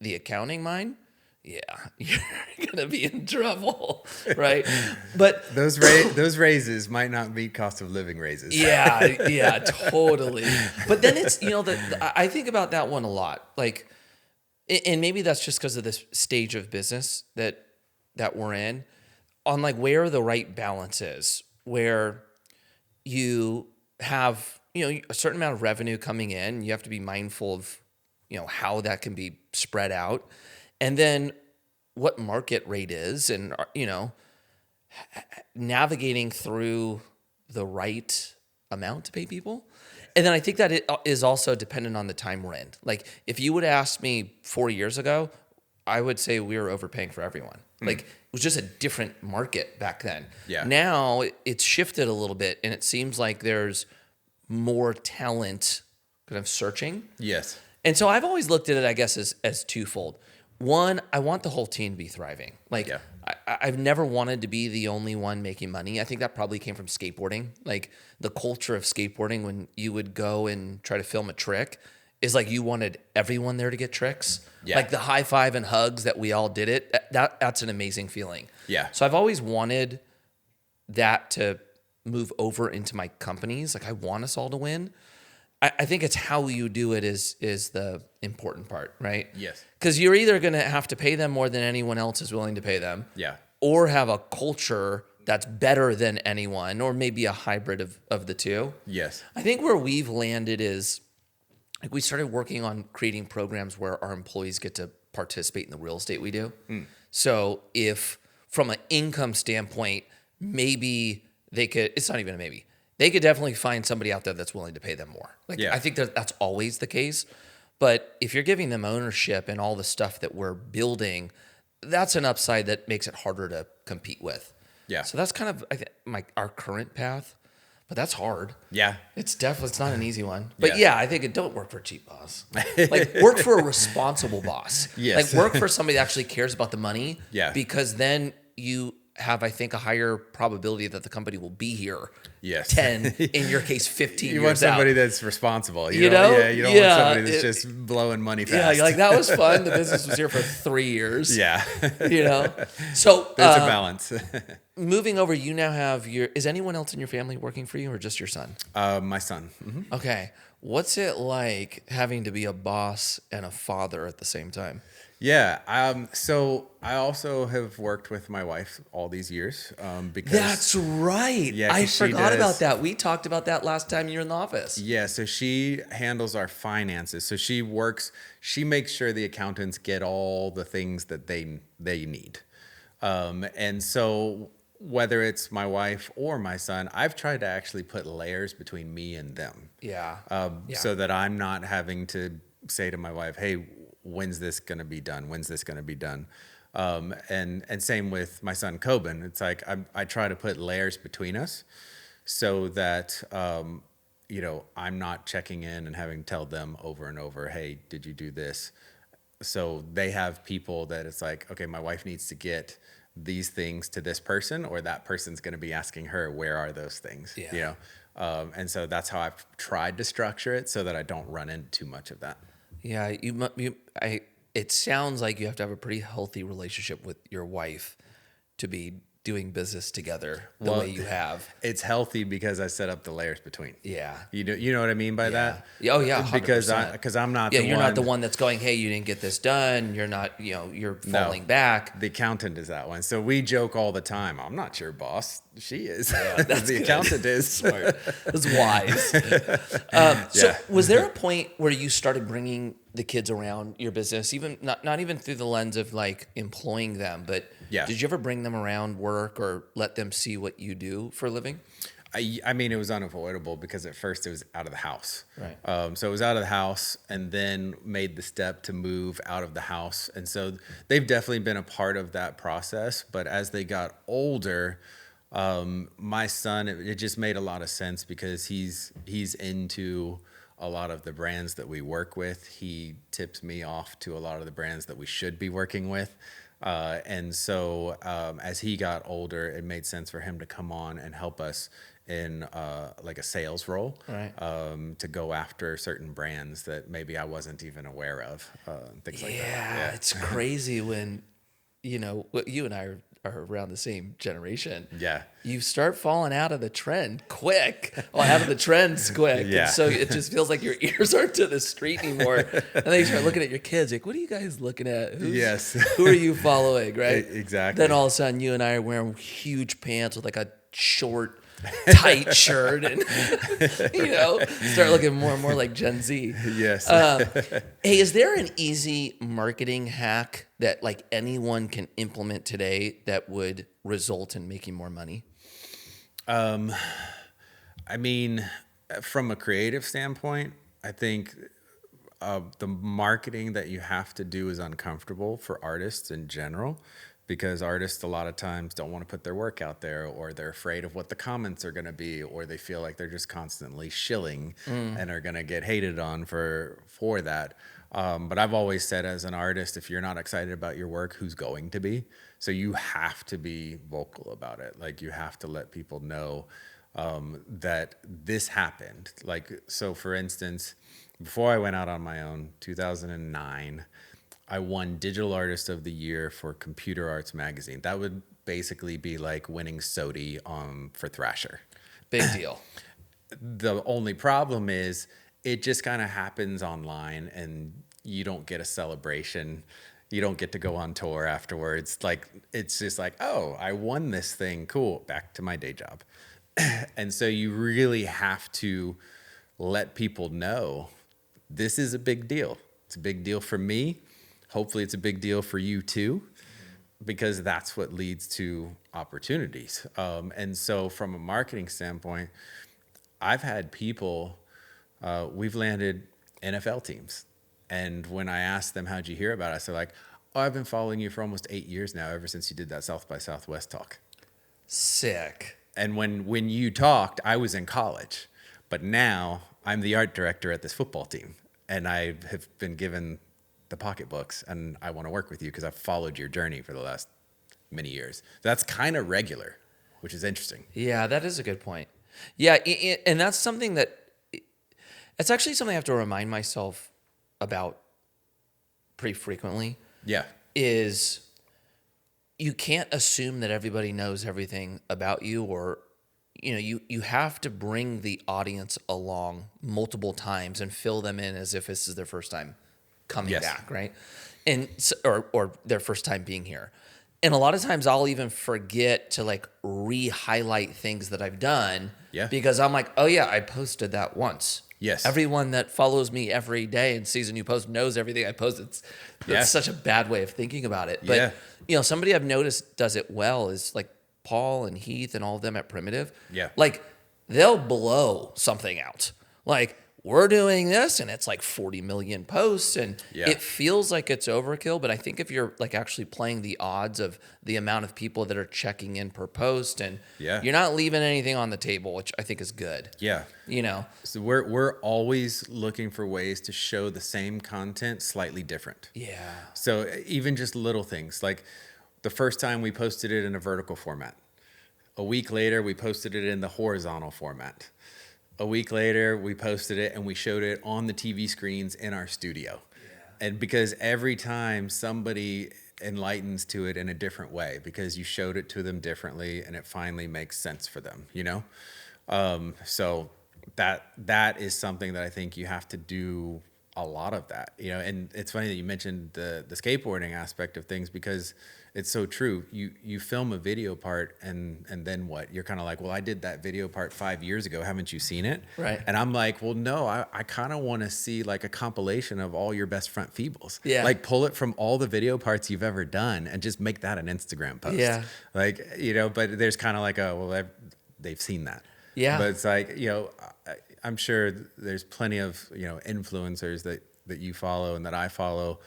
the accounting mind, you're going to be in trouble, right? But those raises might not be cost of living raises. Yeah, totally. But then it's, I think about that one a lot. Like, and maybe that's just because of this stage of business that we're in, on like where the right balance is, where you have, a certain amount of revenue coming in. You have to be mindful of how that can be spread out, and then what market rate is, and navigating through the right amount to pay people. And then I think that it is also dependent on the time we're in. Like, if you would have asked me 4 years ago, I would say we were overpaying for everyone. Like, it was just a different market back then. Yeah. Now it's shifted a little bit, and it seems like there's more talent kind of searching. Yes. And so I've always looked at it, I guess, as twofold. One, I want the whole team to be thriving. Like, I've never wanted to be the only one making money. I think that probably came from skateboarding. Like, the culture of skateboarding, when you would go and try to film a trick, is like you wanted everyone there to get tricks. Yeah. Like the high five and hugs that we all did it. That's an amazing feeling. Yeah. So I've always wanted that to move over into my companies. Like, I want us all to win. I think it's how you do it is the important part, right? Yes. Because you're either going to have to pay them more than anyone else is willing to pay them. Yeah. Or have a culture that's better than anyone, or maybe a hybrid of the two. Yes. I think where we've landed is, like, we started working on creating programs where our employees get to participate in the real estate we do. So if from an income standpoint, maybe they could, it's not even a maybe, they could definitely find somebody out there that's willing to pay them more. Like, I think that's always the case. But if you're giving them ownership and all the stuff that we're building, that's an upside that makes it harder to compete with. Yeah. So that's kind of, I think, our current path. But that's hard. Yeah. It's not an easy one. But I think don't work for a cheap boss. Like, work for a responsible boss. Yes. Like, work for somebody that actually cares about the money. Yeah. Because then you have, I think, a higher probability that the company will be here. Yes. 10, in your case, 15 years out. You want somebody that's responsible. You don't want somebody that's just blowing money fast. Yeah, you're like, that was fun. The business was here for 3 years. Yeah. So there's a balance. Moving over, you now have is anyone else in your family working for you, or just your son? My son. Mm-hmm. Okay. What's it like having to be a boss and a father at the same time? Yeah. So I also have worked with my wife all these years. Because that's right. Yeah, I forgot about that. We talked about that last time you were in the office. Yeah. So she handles our finances. So she makes sure the accountants get all the things that they need. And so whether it's my wife or my son, I've tried to actually put layers between me and them. Yeah. So that I'm not having to say to my wife, hey, when's this going to be done? When's this going to be done? And same with my son, Coben. It's like, I try to put layers between us so that, I'm not checking in and having to tell them over and over, hey, did you do this? So they have people that it's like, okay, my wife needs to get these things to this person, or that person's going to be asking her, where are those things? Yeah. And so that's how I've tried to structure it so that I don't run into too much of that. Yeah, it sounds like you have to have a pretty healthy relationship with your wife to be doing business together the way you have. It's healthy because I set up the layers between. Yeah. You know what I mean by that? Oh yeah, 100%. Because I'm not you're not the one that's going, hey, you didn't get this done. You're not, you're falling back. The accountant is that one. So we joke all the time. I'm not your boss. She is. Yeah, the accountant is. Smart. That's wise. So was there a point where you started bringing the kids around your business, even not even through the lens of like employing them, but did you ever bring them around work or let them see what you do for a living? I mean, it was unavoidable because at first it was out of the house. Right. So it was out of the house and then made the step to move out of the house. And so they've definitely been a part of that process. But as they got older, my son, it just made a lot of sense because he's into a lot of the brands that we work with. He tips me off to a lot of the brands that we should be working with. And so as he got older, it made sense for him to come on and help us in like a sales role, right. To go after certain brands that maybe I wasn't even aware of, things like that. Yeah, it's crazy when, you and I are around the same generation. Yeah. You start falling out of the trend quick. Out of the trends quick. Yeah. And so it just feels like your ears aren't to the street anymore. And then you start looking at your kids like, what are you guys looking at? Who are you following, right? Exactly. Then all of a sudden you and I are wearing huge pants with like a short tight shirt and, start looking more and more like Gen Z. Yes. Hey, is there an easy marketing hack that like anyone can implement today that would result in making more money? I mean, from a creative standpoint, I think the marketing that you have to do is uncomfortable for artists in general, because artists a lot of times don't want to put their work out there, or they're afraid of what the comments are going to be, or they feel like they're just constantly shilling and are going to get hated on for that. But I've always said, as an artist, if you're not excited about your work, who's going to be? So you have to be vocal about it. Like, you have to let people know that this happened. Like, so for instance, before I went out on my own, 2009, I won Digital Artist of the Year for Computer Arts Magazine. That would basically be like winning SOTY for Thrasher. Big deal. The only problem is it just kind of happens online, and you don't get a celebration. You don't get to go on tour afterwards. Like, it's just like, oh, I won this thing. Cool. Back to my day job. And so you really have to let people know this is a big deal. It's a big deal for me. Hopefully it's a big deal for you too, because that's what leads to opportunities. And so from a marketing standpoint, I've had people, we've landed NFL teams. And when I asked them, how'd you hear about us? They're like, oh, I've been following you for almost 8 years now, ever since you did that South by Southwest talk. Sick. And when you talked, I was in college, but now I'm the art director at this football team, and I have been given the pocketbooks, and I want to work with you because I've followed your journey for the last many years. That's kind of regular, which is interesting. Yeah, that is a good point. Yeah, and that's something that, it's actually something I have to remind myself about pretty frequently. Yeah. Is you can't assume that everybody knows everything about you, or you have to bring the audience along multiple times and fill them in as if this is their first time coming back, right? And or their first time being here. And a lot of times I'll even forget to like re-highlight things that I've done because I'm like, oh yeah, I posted that once. Yes. Everyone that follows me every day and sees a new post knows everything I post. It's such a bad way of thinking about it. But somebody I've noticed does it well is like Paul and Heath and all of them at Primitive. Yeah. Like, they'll blow something out. Like, we're doing this and it's like 40 million posts and it feels like it's overkill. But I think if you're like actually playing the odds of the amount of people that are checking in per post, and you're not leaving anything on the table, which I think is good. Yeah. So we're always looking for ways to show the same content slightly different. Yeah. So even just little things, like the first time we posted it in a vertical format. A week later, we posted it in the horizontal format. A week later, we posted it and we showed it on the TV screens in our studio. Yeah. And because every time somebody enlightens to it in a different way, because you showed it to them differently and it finally makes sense for them, So that is something that I think you have to do a lot of that, and it's funny that you mentioned the skateboarding aspect of things, because it's so true. You film a video part and then what? You're kind of like, well, I did that video part 5 years ago. Haven't you seen it? Right. And I'm like, well, no, I kind of want to see like a compilation of all your best front feebles. Yeah. Like, pull it from all the video parts you've ever done and just make that an Instagram post. Yeah. Like, but there's kind of like they've seen that. Yeah. But it's like, I'm sure there's plenty of, influencers that you follow and that I follow.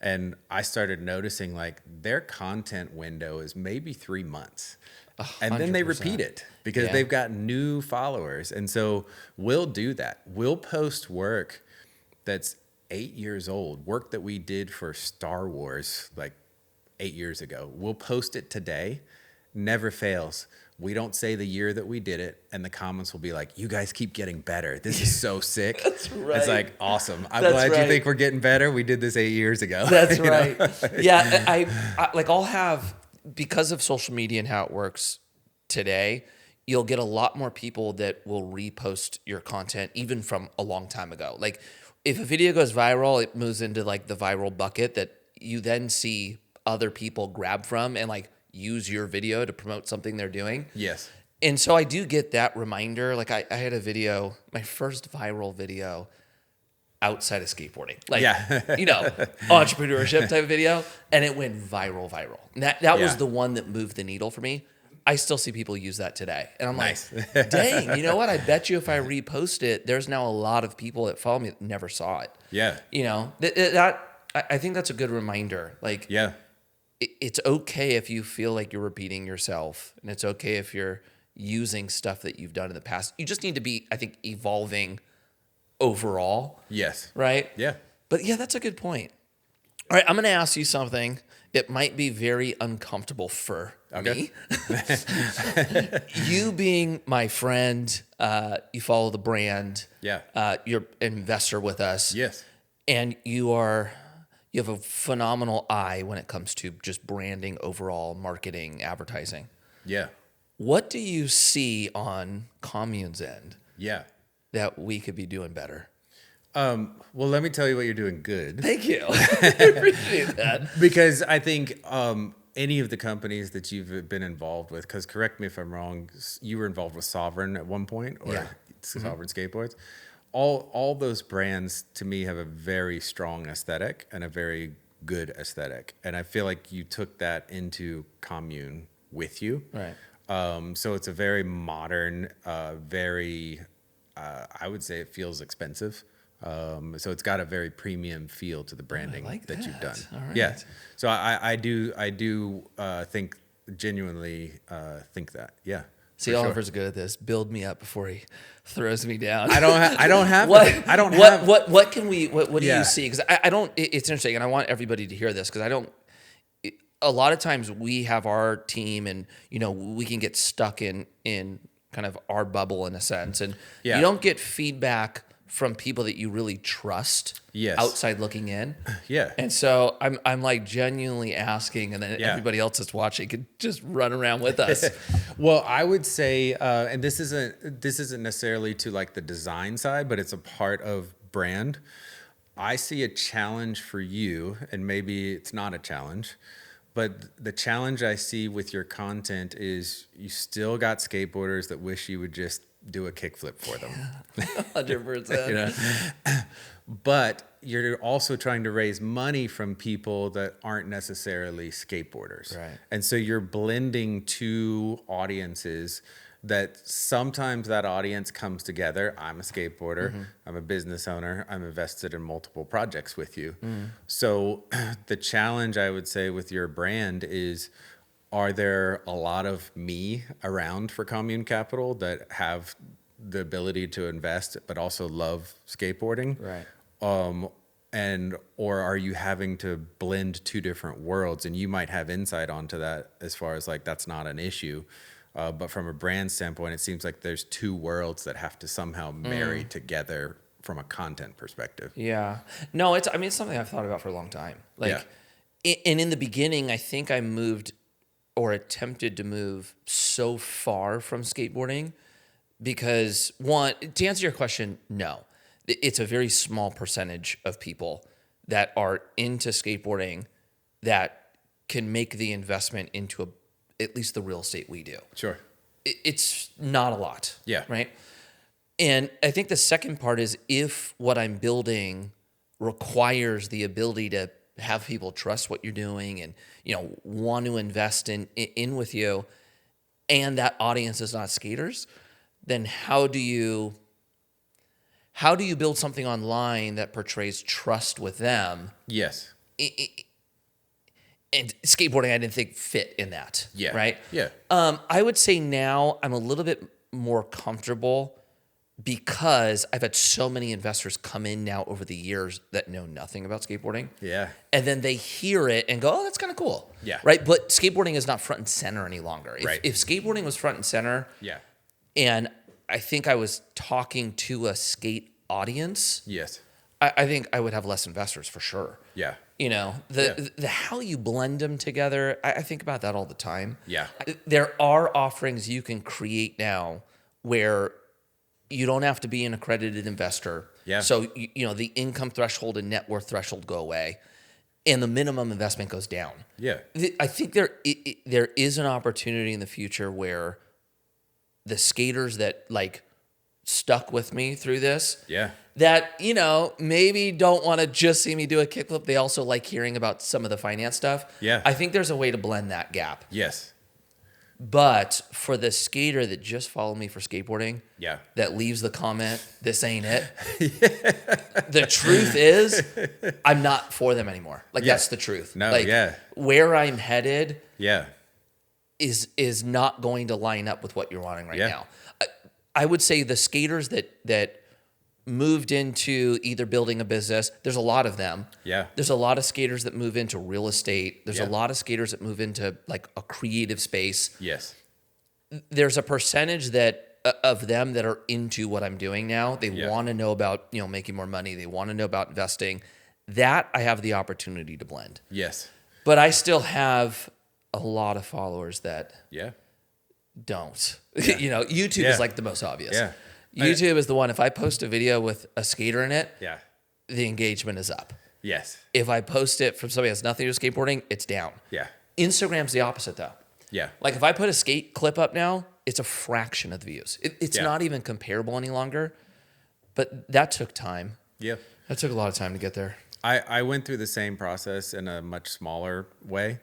And I started noticing like their content window is maybe 3 months. 100%. And then they repeat it because they've got new followers. And so we'll do that. We'll post work that's 8 years old, work that we did for Star Wars like 8 years ago. We'll post it today. Never fails. We don't say the year that we did it, and the comments will be like, you guys keep getting better. This is so sick. That's right. It's like, awesome. I'm glad you think we're getting better. We did this 8 years ago. That's right. Yeah, I'll have, because of social media and how it works today, you'll get a lot more people that will repost your content even from a long time ago. Like, if a video goes viral, it moves into like the viral bucket that you then see other people grab from and like use your video to promote something they're doing. Yes. And so I do get that reminder. Like I had a video, my first viral video outside of skateboarding, like, entrepreneurship type video. And it went viral. And that was the one that moved the needle for me. I still see people use that today. And I'm like, dang, you know what? I bet you if I repost it, there's now a lot of people that follow me that never saw it. Yeah. I think that's a good reminder. Like, it's okay if you feel like you're repeating yourself, and it's okay if you're using stuff that you've done in the past. You just need to be, I think, evolving overall. Yes. Right? Yeah. But yeah, that's a good point. All right, I'm going to ask you something. It might be very uncomfortable for me. You being my friend, you follow the brand. Yeah. You're an investor with us. Yes. And you have a phenomenal eye when it comes to just branding overall, marketing, advertising. Yeah. What do you see on Commune's end? Yeah. That we could be doing better? Well, let me tell you what you're doing good. Thank you. I appreciate that. Because I think any of the companies that you've been involved with, because correct me if I'm wrong, you were involved with Sovereign at one point, or Sovereign Skateboards. All those brands to me have a very strong aesthetic and a very good aesthetic. And I feel like you took that into Commune with you. Right. So it's a very modern, very, I would say it feels expensive. So it's got a very premium feel to the branding that you've done. All right. Yeah. So I do think genuinely think that. Yeah. See, Oliver's good at this. Build me up before he throws me down. I don't have. What can we? What do you see? Because I don't. It's interesting, and I want everybody to hear this because I don't. A lot of times we have our team, and we can get stuck in kind of our bubble in a sense, and you don't get feedback from people that you really trust outside looking in. Yeah. And so I'm like genuinely asking, and then everybody else that's watching could just run around with us. Well, I would say, and this isn't necessarily to like the design side, but it's a part of brand. I see a challenge for you, and maybe it's not a challenge, but the challenge I see with your content is you still got skateboarders that wish you would just do a kickflip for them. 100%. But you're also trying to raise money from people that aren't necessarily skateboarders. Right. And so you're blending two audiences that sometimes that audience comes together. I'm a skateboarder. Mm-hmm. I'm a business owner. I'm invested in multiple projects with you. Mm. So the challenge I would say with your brand is, are there a lot of me around for Commune Capital that have the ability to invest but also love skateboarding? Right. Or are you having to blend two different worlds? And you might have insight onto that as far as like that's not an issue. But from a brand standpoint, it seems like there's two worlds that have to somehow marry together from a content perspective. Yeah. No, it's something I've thought about for a long time. And in the beginning, I think I moved or attempted to move so far from skateboarding because, one, to answer your question, no. It's a very small percentage of people that are into skateboarding that can make the investment into at least the real estate we do. Sure. It's not a lot. Yeah. Right? And I think the second part is if what I'm building requires the ability to have people trust what you're doing and want to invest in with you, and that audience is not skaters, then how do you build something online that portrays trust with them? Yes. And skateboarding, I didn't think fit in that. Yeah. Right. Yeah. I would say now I'm a little bit more comfortable because I've had so many investors come in now over the years that know nothing about skateboarding. Yeah. And then they hear it and go, oh, that's kind of cool. Yeah. Right. But skateboarding is not front and center any longer. Right. If skateboarding was front and center. Yeah. And I think I was talking to a skate audience. Yes. I think I would have less investors for sure. Yeah. The how you blend them together, I think about that all the time. Yeah. There are offerings you can create now where you don't have to be an accredited investor. Yeah. So, the income threshold and net worth threshold go away and the minimum investment goes down. Yeah. I think there is an opportunity in the future where the skaters that like stuck with me through this. Yeah. That, you know, maybe don't want to just see me do a kickflip. They also like hearing about some of the finance stuff. Yeah. I think there's a way to blend that gap. Yes. But for the skater that just followed me for skateboarding, yeah, that leaves the comment, "This ain't it." The truth is, I'm not for them anymore. Like that's the truth. No, like, where I'm headed, is not going to line up with what you're wanting right now. I would say the skaters that moved into either building a business, there's a lot of them. Yeah. There's a lot of skaters that move into real estate. There's a lot of skaters that move into like a creative space. Yes. There's a percentage that of them that are into what I'm doing now. They want to know about, you know, making more money. They want to know about investing. That I have the opportunity to blend. Yes. But I still have a lot of followers that don't. You know, YouTube is like the most obvious. Yeah. YouTube is the one, if I post a video with a skater in it, the engagement is up. Yes. If I post it from somebody that's nothing to do with skateboarding, it's down. Yeah. Instagram's the opposite though. Yeah. Like if I put a skate clip up now, it's a fraction of the views. It's not even comparable any longer, but that took time. Yeah. That took a lot of time to get there. I went through the same process in a much smaller way.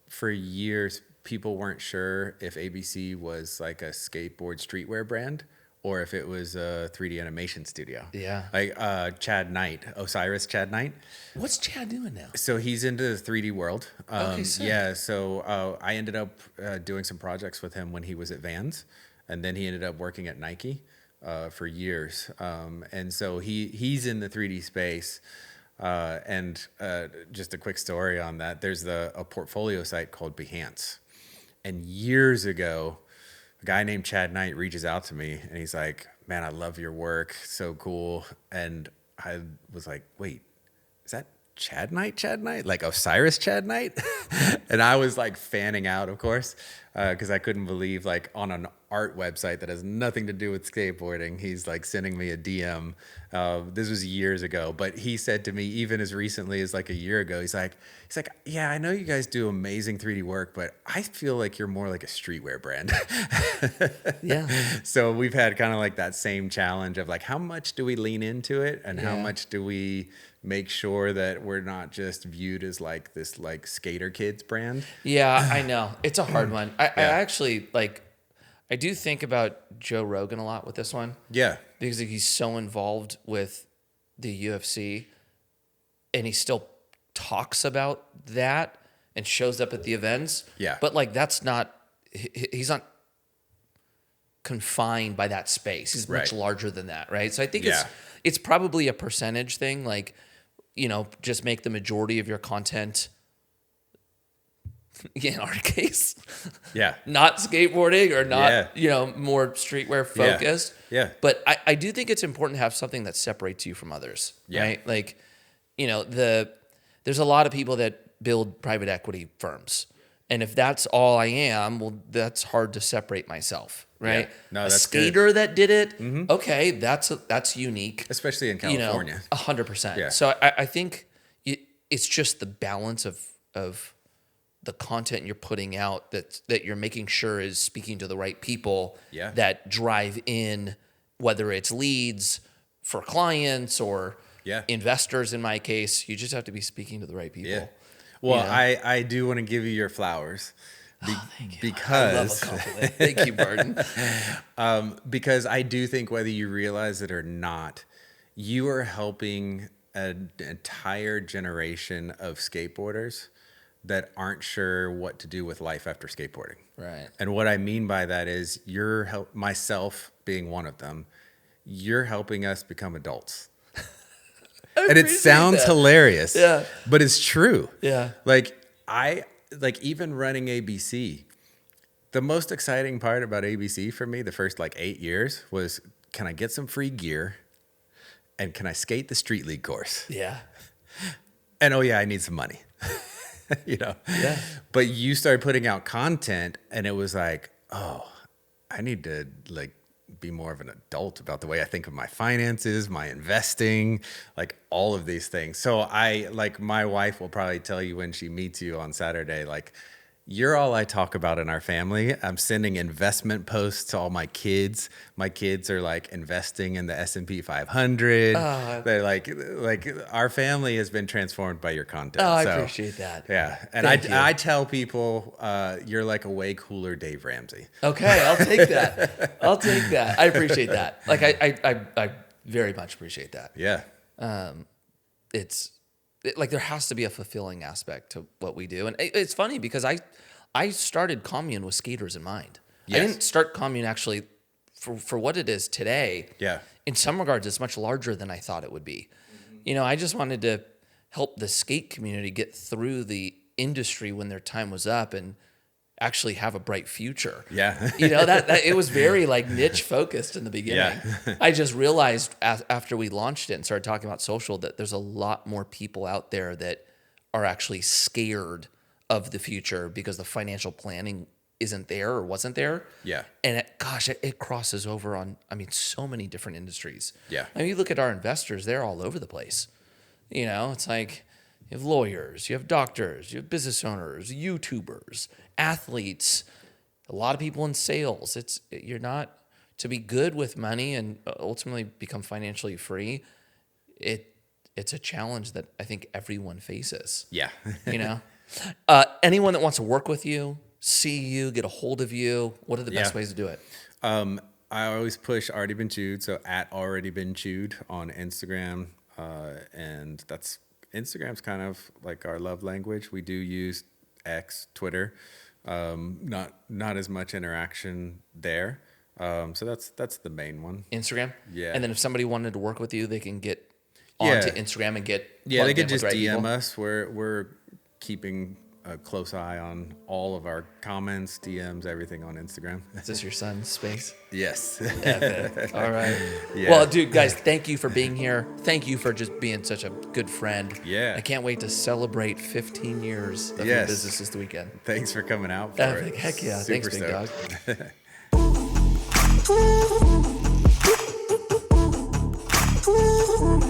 For years, people weren't sure if ABC was like a skateboard streetwear brand or if it was a 3D animation studio. Yeah. Like Chad Knight, Osiris Chad Knight. What's Chad doing now? So he's into the 3D world. Okay, sick. Yeah, so I ended up doing some projects with him when he was at Vans, and then he ended up working at Nike for years. And so he's in the 3D space. And just a quick story on that. There's a portfolio site called Behance. And years ago, a guy named Chad Knight reaches out to me and he's like, "Man, I love your work. So cool." And I was like, "Wait, is that Chad Knight? Like Osiris Chad Knight?" And I was like fanning out, of course, because I couldn't believe, like, on an art website that has nothing to do with skateboarding, he's like sending me a DM. This was years ago, but he said to me, even as recently as like a year ago, he's like, "Yeah, I know you guys do amazing 3D work, but I feel like you're more like a streetwear brand." Yeah. So we've had kind of like that same challenge of like, how much do we lean into it, and how much do we make sure that we're not just viewed as like this like skater kids brand? Yeah, I know. It's a hard one. I actually like, I do think about Joe Rogan a lot with this one. Yeah. Because he's so involved with the UFC and he still talks about that and shows up at the events. Yeah. But like, he's not confined by that space. He's much larger than that, right? So I think it's probably a percentage thing. Like, you know, just make the majority of your content, in our case, not skateboarding or not, you know, more streetwear focused. Yeah. But I do think it's important to have something that separates you from others, right? Like, you know, there's a lot of people that build private equity firms. And if that's all I am, well, that's hard to separate myself, right? Yeah. No, a that's skater that did it, okay, that's unique. Especially in California. You know, 100%. Yeah. So I think it's just the balance of the content you're putting out that you're making sure is speaking to the right people that drive in, whether it's leads for clients or investors in my case. You just have to be speaking to the right people. Yeah. Well, you know? I do want to give you your flowers Thank you. because I love a compliment. Thank you, Barton. because I do think whether you realize it or not, you are helping an entire generation of skateboarders that aren't sure what to do with life after skateboarding. Right. And what I mean by that is myself being one of them, you're helping us become adults. And it sounds hilarious, but it's true. Yeah. Like even running ABC, the most exciting part about ABC for me, the first like 8 years, was, can I get some free gear and can I skate the street league course? Yeah. And I need some money. You know? Yeah. But you started putting out content and it was like, oh, I need to like be more of an adult about the way I think of my finances, my investing, like all of these things. So my wife will probably tell you when she meets you on Saturday, like, you're all I talk about in our family. I'm sending investment posts to all my kids. My kids are like investing in the S&P 500. They're like our family has been transformed by your content. Oh, I appreciate that. Yeah. And I tell people, you're like a way cooler Dave Ramsey. Okay. I'll take that. I appreciate that. Like I very much appreciate that. Yeah. Like there has to be a fulfilling aspect to what we do. And it's funny because I started Commune with skaters in mind. Yes. I didn't start Commune actually for what it is today. Yeah. In some regards, it's much larger than I thought it would be. Mm-hmm. I just wanted to help the skate community get through the industry when their time was up and actually have a bright future. Yeah. That it was very like niche focused in the beginning. Yeah. I just realized after we launched it and started talking about social that there's a lot more people out there that are actually scared of the future because the financial planning isn't there or wasn't there. Yeah. And it crosses over on, so many different industries. Yeah. You look at our investors, they're all over the place. It's like you have lawyers, you have doctors, you have business owners, YouTubers, athletes, a lot of people in sales. You're not to be good with money and ultimately become financially free. It's a challenge that I think everyone faces. Yeah. Anyone that wants to work with you, see you, get a hold of you, what are the best ways to do it? I always push Already Been Chewed, so at Already Been Chewed on Instagram, and Instagram's kind of like our love language. We do use X, Twitter. Not as much interaction there. So that's the main one. Instagram? Yeah. And then if somebody wanted to work with you, they can get onto Instagram and get they could just DM people. us. We're keeping a close eye on all of our comments, DMs, everything on Instagram. Is this your son's space? Yes. All right. Yeah. Well, dude, guys, thank you for being here. Thank you for just being such a good friend. Yeah. I can't wait to celebrate 15 years of your business this weekend. Thanks for coming out for it. Heck yeah. Super Thanks, stoked. Big Dog.